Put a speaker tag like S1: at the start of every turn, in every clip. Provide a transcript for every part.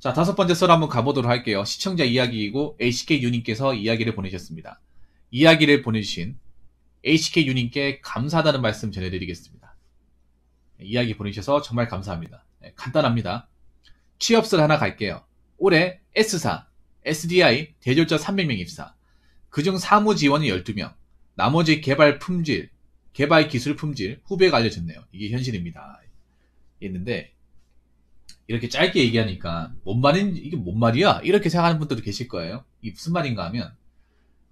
S1: 자, 다섯 번째 썰 한번 가보도록 할게요. 시청자 이야기이고 HK 유님께서 이야기를 보내셨습니다. 이야기를 보내주신 HK 유님께 감사하다는 말씀 전해드리겠습니다. 이야기 보내주셔서 정말 감사합니다. 간단합니다. 취업설 하나 갈게요. 올해 S사, SDI 대졸자 300명 입사. 그중 사무 지원은 12명. 나머지 개발 품질, 개발 기술 품질, 후배가 알려졌네요. 이게 현실입니다. 있는데 이렇게 짧게 얘기하니까 이게 뭔 말이야? 이렇게 생각하는 분들도 계실 거예요. 이게 무슨 말인가 하면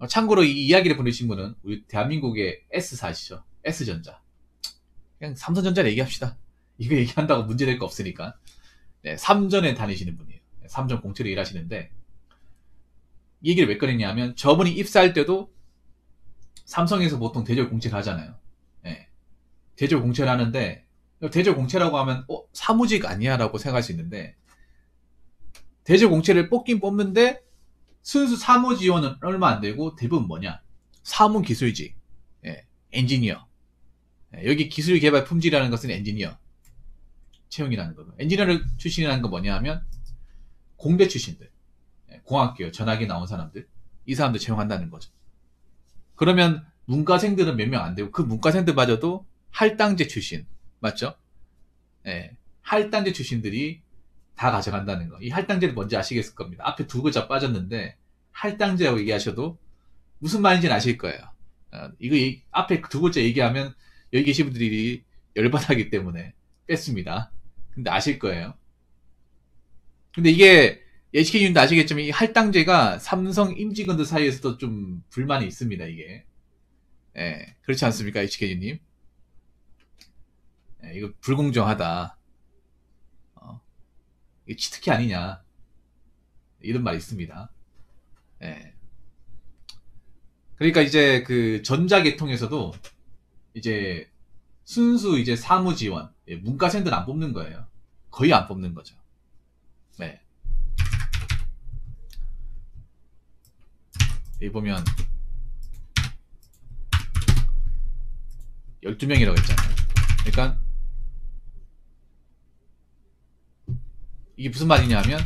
S1: 참고로 이 이야기를 보내신 분은 우리 대한민국의 S사시죠. S전자. 그냥 삼성전자를 얘기합시다. 이거 얘기한다고 문제될 거 없으니까. 네, 삼전에 다니시는 분이에요. 삼전 공채로 일하시는데 이 얘기를 왜 꺼냈냐 하면 저분이 입사할 때도 삼성에서 보통 대졸 공채를 하잖아요. 네, 대졸 공채를 하는데 대졸 공채라고 하면 사무직 아니야 라고 생각할 수 있는데 대졸 공채를 뽑긴 뽑는데 순수 사무 지원은 얼마 안 되고 대부분 뭐냐 사무 기술직, 엔지니어. 여기 기술 개발 품질이라는 것은 엔지니어 채용이라는 거고, 엔지니어 출신이라는 건 뭐냐 하면 공대 출신들, 공학교 전학이 나온 사람들, 이 사람들 채용한다는 거죠. 그러면 문과생들은 몇 명 안 되고 그 문과생들마저도 할당제 출신 맞죠? 할당제 출신들이 다 가져간다는 거. 이 할당제를 뭔지 아시겠을 겁니다. 앞에 두 글자 빠졌는데 할당제라고 얘기하셔도 무슨 말인지는 아실 거예요. 이거 앞에 두 글자 얘기하면 여기 계신 분들이 열받하기 때문에 뺐습니다. 근데 아실 거예요. 근데 이게 HK님도 아시겠지만 이 할당제가 삼성 임직원들 사이에서도 좀 불만이 있습니다. 이게 그렇지 않습니까, HK님? 이거 불공정하다. 이게 치트키 아니냐. 이런 말이 있습니다. 그러니까 이제 그 전자계통에서도 이제 순수 이제 사무 지원, 문과생들 안 뽑는 거예요. 거의 안 뽑는 거죠. 여기 보면 12명이라고 했잖아요. 그러니까 이게 무슨 말이냐 하면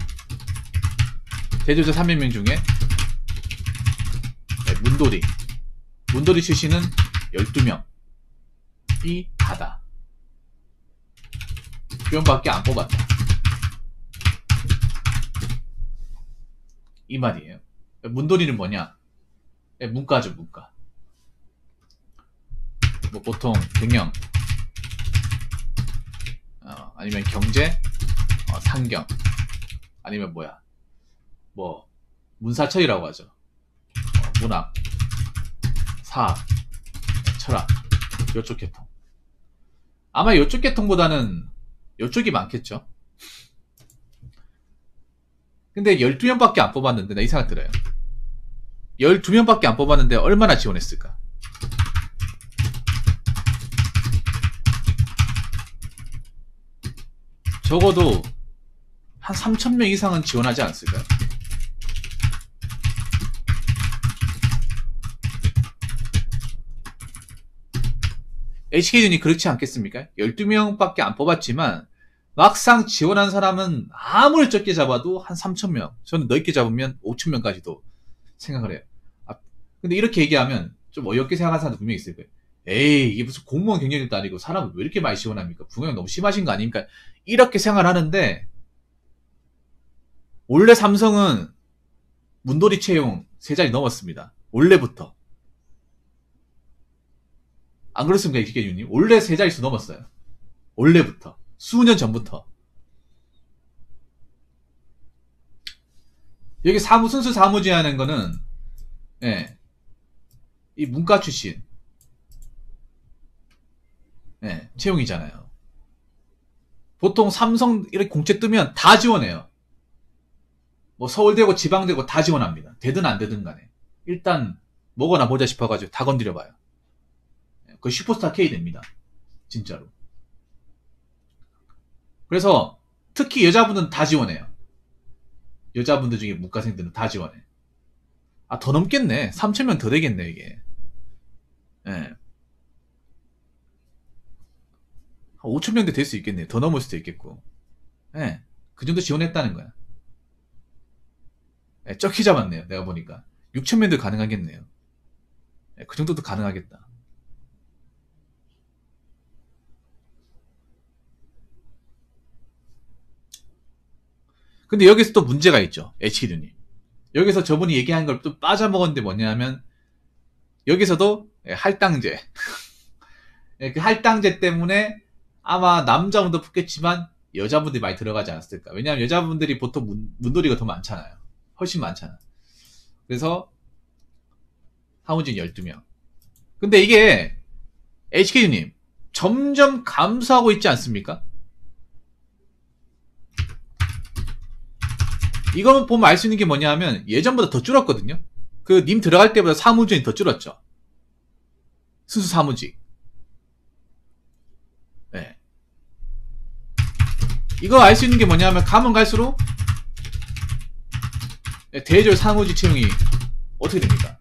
S1: 대졸자 300명 중에 문돌이 출신은 12명이 다다. 2명밖에 안 뽑았다. 이 말이에요. 문돌이는 뭐냐? 문과죠, 문과. 뭐 보통 경영, 아니면 경제, 상경, 아니면 뭐 문사철이라고 하죠. 문학, 사학, 철학, 요쪽 계통. 아마 요쪽 계통보다는 요쪽이 많겠죠. 근데 12명밖에 안 뽑았는데 나 이 생각 들어요. 12명밖에 안 뽑았는데 얼마나 지원했을까? 적어도 한 3,000명 이상은 지원하지 않았을까요? HK준이 그렇지 않겠습니까? 12명밖에 안 뽑았지만 막상 지원한 사람은 아무리 적게 잡아도 한 3,000명, 저는 넓게 잡으면 5,000명까지도 생각을 해요. 근데 이렇게 얘기하면 좀 어이없게 생각하는 사람도 분명히 있을 거예요. 에이, 이게 무슨 공무원 경력일도 아니고 사람을 왜 이렇게 많이 지원합니까? 분명히 너무 심하신 거 아닙니까? 이렇게 생각을 하는데 원래 삼성은 문돌이 채용 3자리 넘었습니다. 원래부터. 안 그렇습니까, 이기계주님? 원래 3자릿수 넘었어요. 원래부터. 수년 전부터. 여기 순수 사무직 하는 거는, 이 문과 출신, 채용이잖아요. 보통 삼성 이렇게 공채 뜨면 다 지원해요. 뭐 서울대고 지방대고 다 지원합니다. 되든 안 되든 간에. 일단, 뭐거나 보자 싶어가지고 다 건드려봐요. 그 슈퍼스타 K 됩니다. 진짜로. 그래서 특히 여자분은 다 지원해요. 여자분들 중에 문과생들은 다 지원해. 더 넘겠네. 3,000명 더 되겠네, 이게. 한 5,000명도 될 수 있겠네. 더 넘을 수도 있겠고. 그 정도 지원했다는 거야. 예, 적게 잡았네요. 내가 보니까 6,000명도 가능하겠네요. 예, 그 정도도 가능하겠다. 근데 여기서 또 문제가 있죠. HK님. 여기서 저분이 얘기한 걸 또 빠져먹었는데 뭐냐면 여기서도 할당제. 그 할당제 때문에 아마 남자분도 붙겠지만 여자분들이 많이 들어가지 않았을까. 왜냐하면 여자분들이 보통 문돌이가 더 많잖아요. 훨씬 많잖아. 그래서 사무직 12명. 근데 이게 HK님 점점 감소하고 있지 않습니까? 이거 보면 알 수 있는 게 뭐냐 하면 예전보다 더 줄었거든요. 그 님 들어갈 때보다 사무직이 더 줄었죠. 수수 사무직. 네. 이거 알 수 있는 게 뭐냐 하면 가면 갈수록 대졸 사무직 채용이 어떻게 됩니까?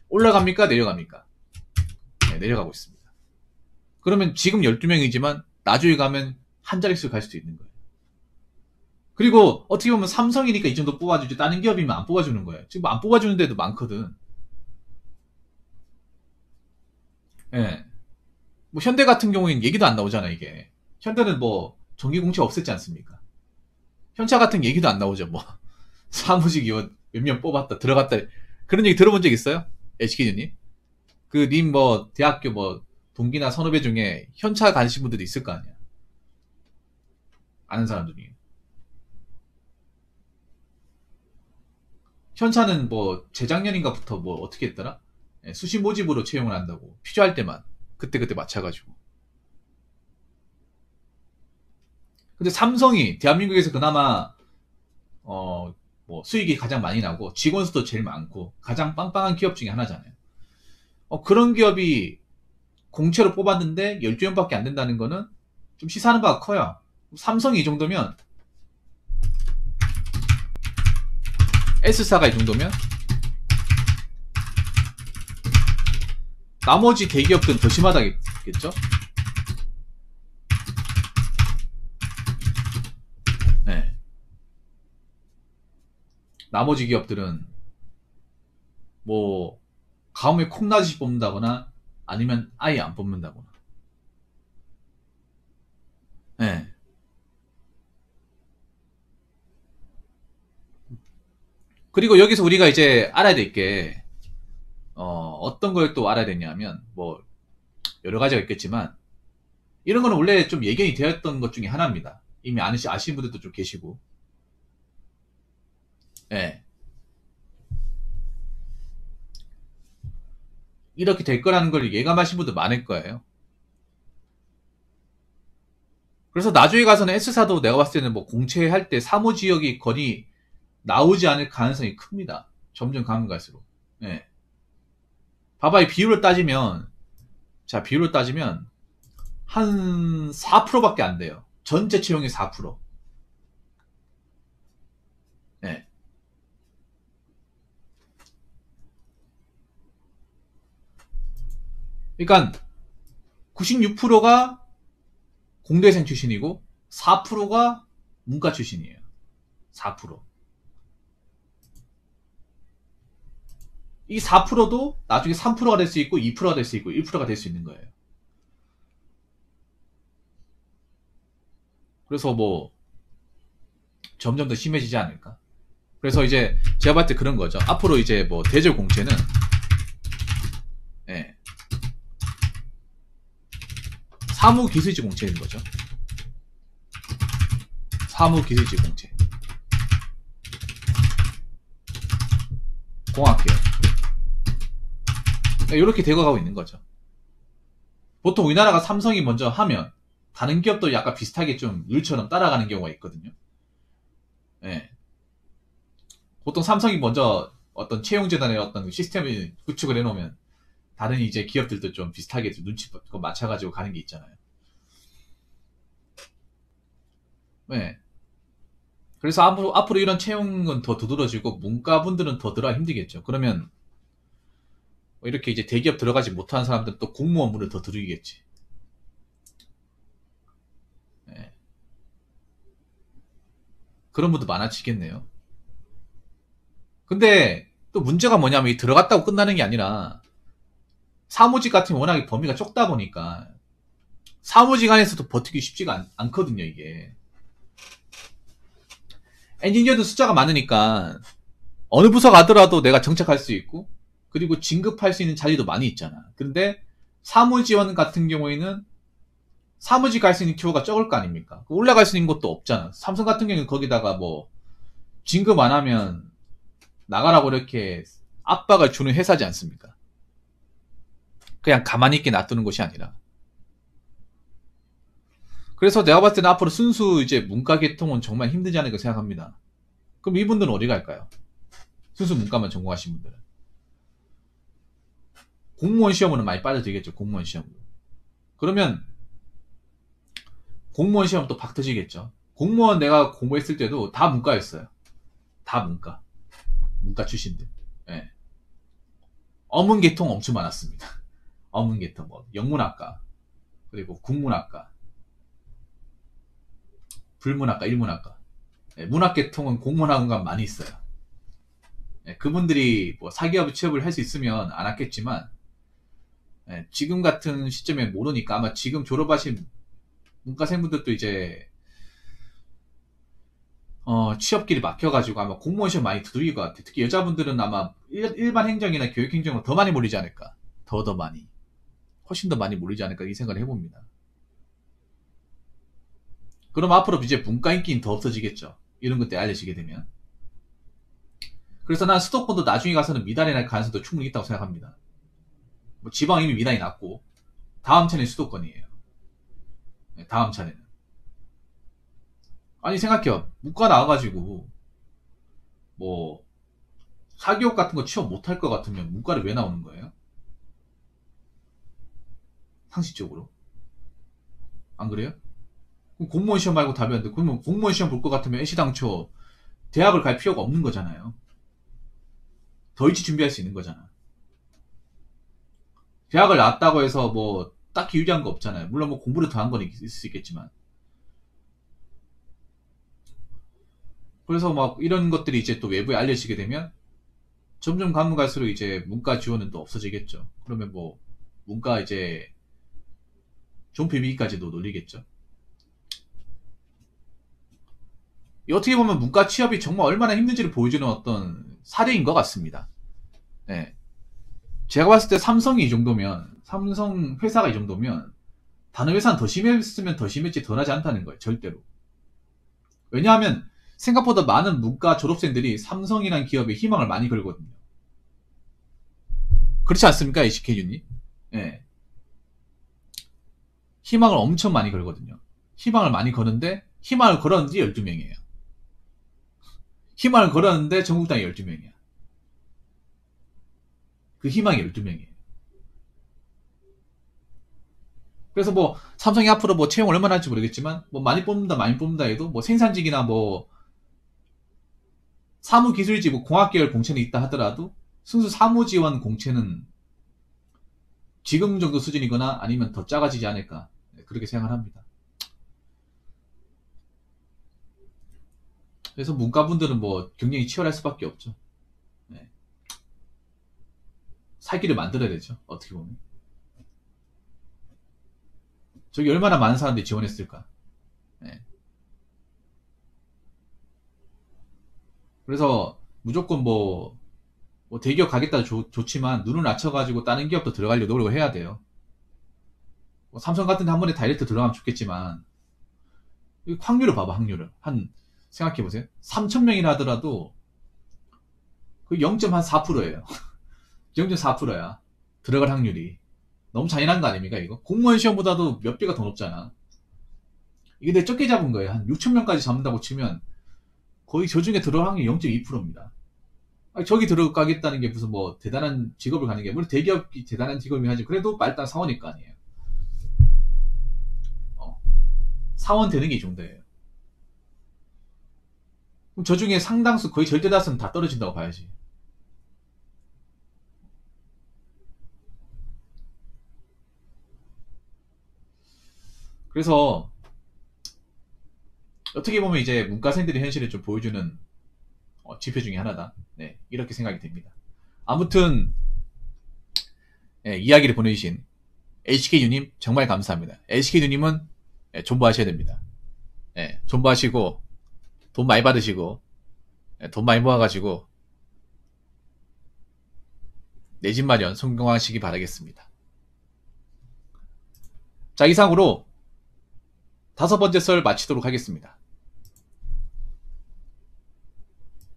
S1: 올라갑니까? 내려갑니까? 네, 내려가고 있습니다. 그러면 지금 12명이지만 나중에 가면 한 자릿수 갈 수도 있는 거예요. 그리고 어떻게 보면 삼성이니까 이 정도 뽑아주지 다른 기업이면 안 뽑아주는 거예요. 지금 안 뽑아주는 데도 많거든. 예. 뭐 현대 같은 경우에는 얘기도 안 나오잖아 이게. 현대는 뭐 정기공채 없앴지 않습니까? 현차 같은 얘기도 안 나오죠. 뭐 사무직 몇 명 뽑았다 들어갔다 그런 얘기 들어본 적 있어요? HK님? 그 님 뭐 대학교 뭐 동기나 선후배 중에 현차 가신 분들도 있을 거 아니야. 아는 사람 중에. 현차는 뭐 재작년인가부터 뭐 어떻게 했더라? 수시 모집으로 채용을 한다고. 필요할 때만 그때그때 맞춰가지고. 근데 삼성이 대한민국에서 그나마 뭐 수익이 가장 많이 나고 직원 수도 제일 많고 가장 빵빵한 기업 중에 하나잖아요. 그런 기업이 공채로 뽑았는데 12명밖에 안 된다는 거는 좀 시사하는 바가 커요. 삼성이 이 정도면 S사가 이 정도면 나머지 대기업들은 더 심하다겠죠? 네. 나머지 기업들은 뭐 가뭄에 콩나듯이 뽑는다거나 아니면 아예 안 뽑는다거나. 네. 그리고 여기서 우리가 이제 알아야 될 게 어떤 걸 또 알아야 되냐면 뭐 여러 가지가 있겠지만 이런 거는 원래 좀 예견이 되었던 것 중에 하나입니다. 이미 아시는 분들도 좀 계시고. 예. 이렇게 될 거라는 걸 예감하신 분들 많을 거예요. 그래서 나중에 가서는 S사도 내가 봤을 때는 뭐 공채할 때 사무지역이 거의 나오지 않을 가능성이 큽니다. 점점 가면 갈수록. 예. 봐봐, 이 비율을 따지면, 자, 비율을 따지면, 한 4%밖에 안 돼요. 전체 채용의 4%. 예. 그러니까, 96%가 공대생 출신이고, 4%가 문과 출신이에요. 4%. 이 4%도 나중에 3%가 될 수 있고, 2%가 될 수 있고, 1%가 될 수 있는 거예요. 그래서 뭐, 점점 더 심해지지 않을까. 그래서 이제, 제가 봤을 때 그런 거죠. 앞으로 이제 뭐, 대졸 공채는, 예. 사무기술직 공채인 거죠. 사무기술직 공채. 공학계열. 이렇게 되어가고 있는 거죠. 보통 우리나라가 삼성이 먼저 하면 다른 기업도 약간 비슷하게 좀 룰처럼 따라가는 경우가 있거든요. 예. 보통 삼성이 먼저 어떤 채용재단의 어떤 시스템을 구축을 해놓으면 다른 이제 기업들도 좀 비슷하게 좀 눈치 맞춰가지고 가는 게 있잖아요. 네. 그래서 앞으로 이런 채용은 더 두드러지고 문과분들은 더 들어가 힘들겠죠. 그러면 이렇게 이제 대기업 들어가지 못하는 사람들은 또 공무원분을 더 들이겠지. 네. 그런 분도 많아지겠네요. 근데 또 문제가 뭐냐면 이 들어갔다고 끝나는 게 아니라 사무직 같은 경우 워낙에 범위가 좁다 보니까 사무직 안에서도 버티기 쉽지가 않거든요, 이게. 엔지니어도 숫자가 많으니까 어느 부서 가더라도 내가 정착할 수 있고 그리고 진급할 수 있는 자리도 많이 있잖아. 근데 사무지원 같은 경우에는 사무직 갈 수 있는 기호가 적을 거 아닙니까? 올라갈 수 있는 것도 없잖아. 삼성 같은 경우는 거기다가 뭐 진급 안 하면 나가라고 이렇게 압박을 주는 회사지 않습니까? 그냥 가만히 있게 놔두는 것이 아니라. 그래서 내가 봤을 때는 앞으로 순수 이제 문과 계통은 정말 힘들지 않을까 생각합니다. 그럼 이분들은 어디 갈까요? 순수 문과만 전공하신 분들은. 공무원 시험으로 많이 빠져들겠죠, 공무원 시험으로. 그러면 공무원 시험 또 박 터지겠죠. 공무원 내가 공부했을 때도 다 문과였어요. 다 문과. 문과 출신들. 예. 어문 계통 엄청 많았습니다. 어문 계통, 뭐, 영문학과, 그리고 국문학과, 불문학과, 일문학과. 예, 문학 계통은 공무원학원가 많이 있어요. 예, 그분들이 뭐 사기업 취업을 할 수 있으면 안 했겠지만, 예, 지금 같은 시점에 모르니까 아마 지금 졸업하신 문과생분들도 이제 취업길이 막혀가지고 아마 공무원 시험 많이 두들길 것 같아요. 특히 여자분들은 아마 일반 행정이나 교육 행정으로 더 많이 몰리지 않을까. 더 많이. 훨씬 더 많이 몰리지 않을까 이 생각을 해봅니다. 그럼 앞으로 이제 문과 인기는 더 없어지겠죠. 이런 것들이 알려지게 되면. 그래서 난 수도권도 나중에 가서는 미달이 날 가능성도 충분히 있다고 생각합니다. 뭐 지방 이미 미달이 났고 다음 차례는 수도권이에요. 네, 다음 차례는. 아니 생각해요. 문과 나와가지고 뭐 사기업 같은 거 취업 못할 것 같으면 문과를 왜 나오는 거예요? 상식적으로. 안 그래요? 그럼 공무원 시험 말고 답이 안 돼. 그러면 공무원 시험 볼 것 같으면 애시당초 대학을 갈 필요가 없는 거잖아요. 더 일찍 준비할 수 있는 거잖아. 대학을 나왔다고 해서 뭐 딱히 유리한 거 없잖아요. 물론 뭐 공부를 더 한 건 있을 수 있겠지만. 그래서 막 이런 것들이 이제 또 외부에 알려지게 되면 점점 가면 갈수록 이제 문과 지원은 또 없어지겠죠. 그러면 뭐 문과 이제 존폐 위기까지도 놀리겠죠. 어떻게 보면 문과 취업이 정말 얼마나 힘든지를 보여주는 어떤 사례인 것 같습니다. 네. 제가 봤을 때 삼성이 이 정도면, 삼성 회사가 이 정도면, 다른 회사는 더 심했으면 더 심했지 더 나지 않다는 거예요. 절대로. 왜냐하면 생각보다 많은 문과 졸업생들이 삼성이라는 기업에 희망을 많이 걸거든요. 그렇지 않습니까? HKU님? 네. 희망을 엄청 많이 걸거든요. 희망을 많이 거는데 희망을 걸었는지 12명이에요. 희망을 걸었는데 전국당이 12명이야. 그 희망이 12명이에요. 그래서 뭐 삼성이 앞으로 뭐 채용 얼마나 할지 모르겠지만 뭐 많이 뽑는다 해도 뭐 생산직이나 뭐 사무기술직 뭐 공학계열 공채는 있다 하더라도 순수 사무지원 공채는 지금 정도 수준이거나 아니면 더 작아지지 않을까 그렇게 생각을 합니다. 그래서 문과분들은 뭐 경쟁이 치열할 수밖에 없죠. 네. 살 길을 만들어야 되죠. 어떻게 보면. 저기 얼마나 많은 사람들이 지원했을까. 네. 그래서 무조건 뭐 대기업 가겠다 좋지만 눈을 낮춰가지고 다른 기업도 들어가려고 노력을 해야 돼요. 뭐 삼성 같은 데 한 번에 다이렉트 들어가면 좋겠지만 확률을 봐봐 확률을 한 생각해보세요. 3,000명이라 하더라도 그 0.4%예요. 0.4%야. 들어갈 확률이. 너무 잔인한 거 아닙니까 이거? 공무원 시험보다도 몇 배가 더 높잖아. 이게 내 적게 잡은 거예요. 한 6,000명까지 잡는다고 치면 거의 저 중에 들어갈 확률이 0.2%입니다. 저기 들어가겠다는 게 무슨 뭐 대단한 직업을 가는 게 물론 대기업이 대단한 직업이 하지 그래도 말단 사원일 거 아니에요. 사원 되는 게 이 정도예요. 그럼 저 중에 상당수 거의 절대 다수는 다 떨어진다고 봐야지. 그래서 어떻게 보면 이제 문과생들의 현실을 좀 보여주는 지표 중에 하나다. 네, 이렇게 생각이 됩니다. 아무튼 이야기를 보내주신 HKU님 정말 감사합니다. HKU님은 존버하셔야 됩니다. 존버하시고 돈 많이 받으시고 돈 많이 모아가지고 내 집 마련 성공하시기 바라겠습니다. 자, 이상으로 5번째 썰 마치도록 하겠습니다.